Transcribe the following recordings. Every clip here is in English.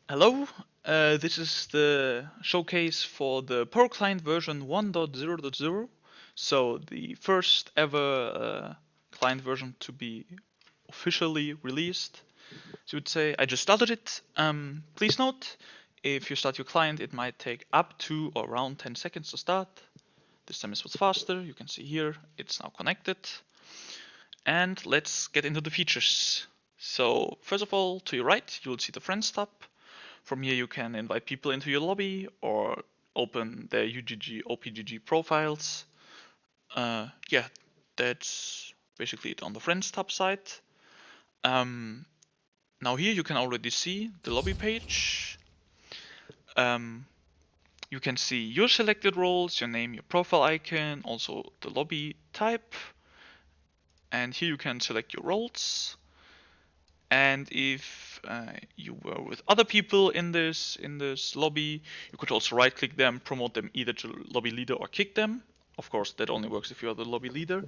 Hello, this is the showcase for the Poro-Client version 1.0.0. So the first ever client version to be officially released. So you would say I just started it. Please note, if you start your client, it might take up to or around 10 seconds to start. This time it was faster. You can see here it's now connected. And let's get into the features. So first of all, to your right, you will see the Friends tab. From here you can invite people into your lobby or open their UGG, OPGG profiles. Yeah, that's basically it on the Friends tab side. Now here you can already see the lobby page. Um, you can see your selected roles, your name, your profile icon, also the lobby type. And here you can select your roles. And if you were with other people in this lobby, you could also right-click them, promote them either to lobby leader or kick them. Of course, that only works if you are the lobby leader.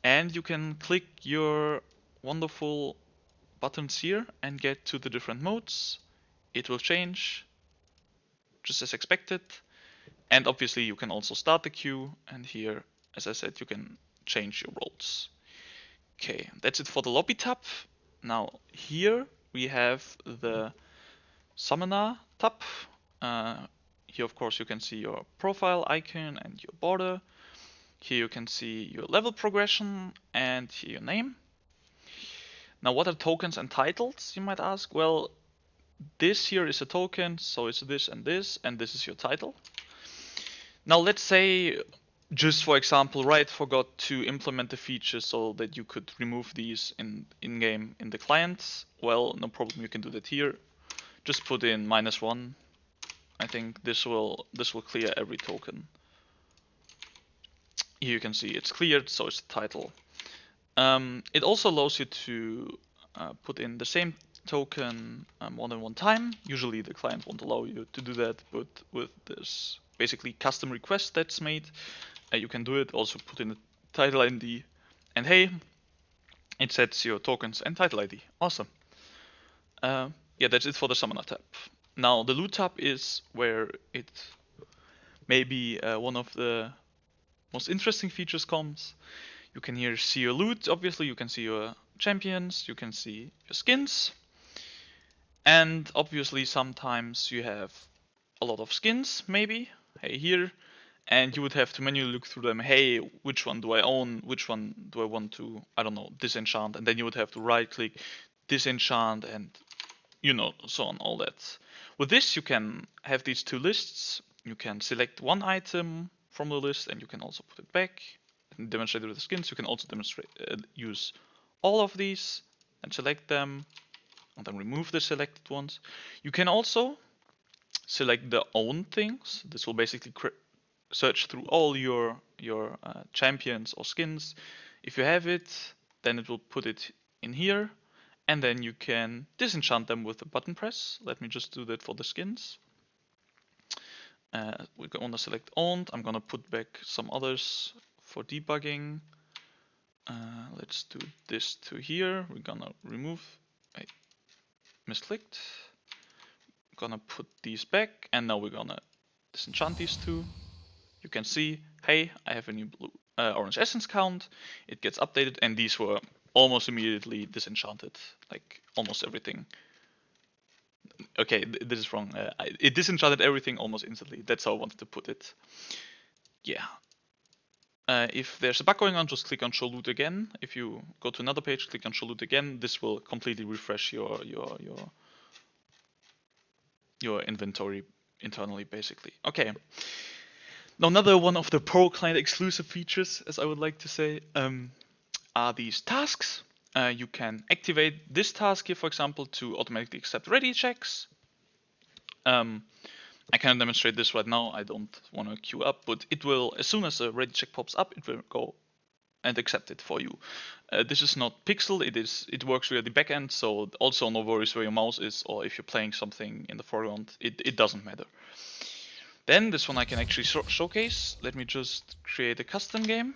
And you can click your wonderful buttons here and get to the different modes. It will change just as expected. And obviously, you can also start the queue. And here, as I said, you can change your roles. Okay, that's it for the lobby tab. Now here we have the Summoner tab. Here, of course, you can see your profile icon and your border. Here you can see your level progression and here your name. Now, what are tokens and titles, you might ask? Well, this here is a token, so it's this, and this is your title. Now, let's say, just for example, Riot forgot to implement the feature so that you could remove these in-game in the client. Well, no problem, you can do that here. Just put in -1. I think this will clear every token. Here you can see it's cleared, so it's the title. It also allows you to put in the same token more than one time. Usually the client won't allow you to do that, but with this basically custom request that's made, you can do it. Also put in the title ID, and hey, it sets your tokens and title ID. Awesome. Yeah, that's it for the Summoner tab. Now the Loot tab is where it maybe one of the most interesting features comes. You can here see your loot, obviously, you can see your champions, you can see your skins. And obviously sometimes you have a lot of skins, maybe, hey here, and you would have to manually look through them, hey, which one do I own, which one do I want to, I don't know, disenchant, and then you would have to right click, disenchant, and so on, all that. With this you can have these two lists, you can select one item from the list and you can also put it back and demonstrate it with the skins. You can also demonstrate use all of these and select them and then remove the selected ones. You can also select the own things. This will basically search through all your champions or skins. If you have it, then it will put it in here, and then you can disenchant them with a button press. Let me just do that for the skins. We're gonna select owned. I'm gonna put back some others for debugging. Let's do this to here. We're gonna remove. I misclicked. Gonna put these back, and now we're gonna disenchant these two. You can see, hey, I have a new blue orange essence count. It gets updated, and these were almost immediately disenchanted, like almost everything. Okay, this is wrong. It disenchanted everything almost instantly. That's how I wanted to put it. Yeah. If there's a bug going on, just click on Show Loot again. If you go to another page, click on Show Loot again. This will completely refresh your inventory internally, basically. Okay. Now, another one of the Poro-Client exclusive features, as I would like to say, are these tasks. You can activate this task here, for example, to automatically accept ready checks. I can demonstrate this right now. I don't want to queue up, but it will, as soon as a ready check pops up, it will go and accept it for you. This is not pixel, it works via the backend, so also no worries where your mouse is or if you're playing something in the foreground, it doesn't matter. Then this one I can actually showcase. Let me just create a custom game.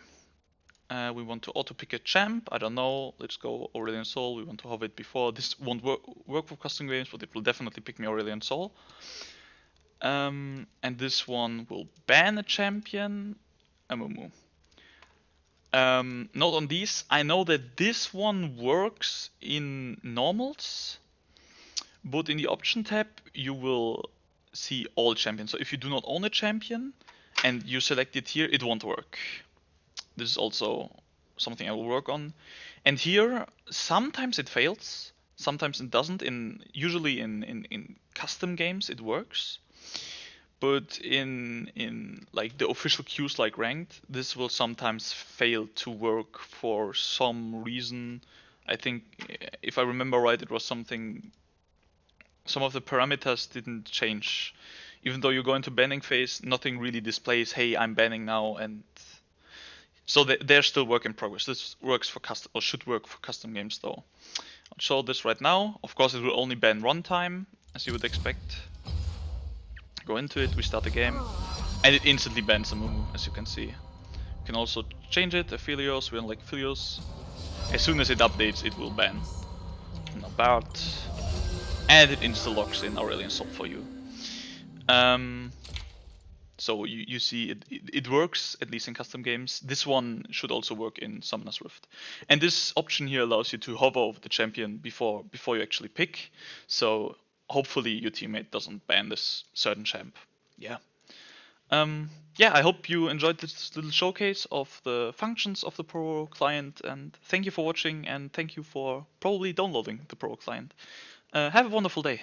We want to auto pick a champ. I don't know. Let's go Aurelion Sol. We want to have it before. This won't work for custom games, but it will definitely pick me Aurelion Sol. And this one will ban a champion. Amumu. Note on these. I know that this one works in normals, but in the option tab you will see all champions. So if you do not own a champion and you select it here, it won't work. This is also something I will work on. And here, sometimes it fails, sometimes it doesn't. Usually in custom games it works, but in like the official queues like ranked, this will sometimes fail to work for some reason. I think if I remember right, it was something. Some of the parameters didn't change. Even though you go into banning phase, nothing really displays, hey, I'm banning now, and so they're still work in progress. This works for custom, or should work for custom games though. I'll show this right now. Of course, it will only ban runtime, as you would expect. Go into it, we start the game, and it instantly bans a Mumu, as you can see. You can also change it, Aphelios, we don't like Aphelios. As soon as it updates, it will ban. Now Bart, and it insta locks in Aurelion Sol for you. So you see it works, at least in custom games. This one should also work in Summoner's Rift. And this option here allows you to hover over the champion before you actually pick. So hopefully your teammate doesn't ban this certain champ. Yeah. Yeah, I hope you enjoyed this little showcase of the functions of the Poro-Client, and thank you for watching, and thank you for probably downloading the Poro-Client. Have a wonderful day.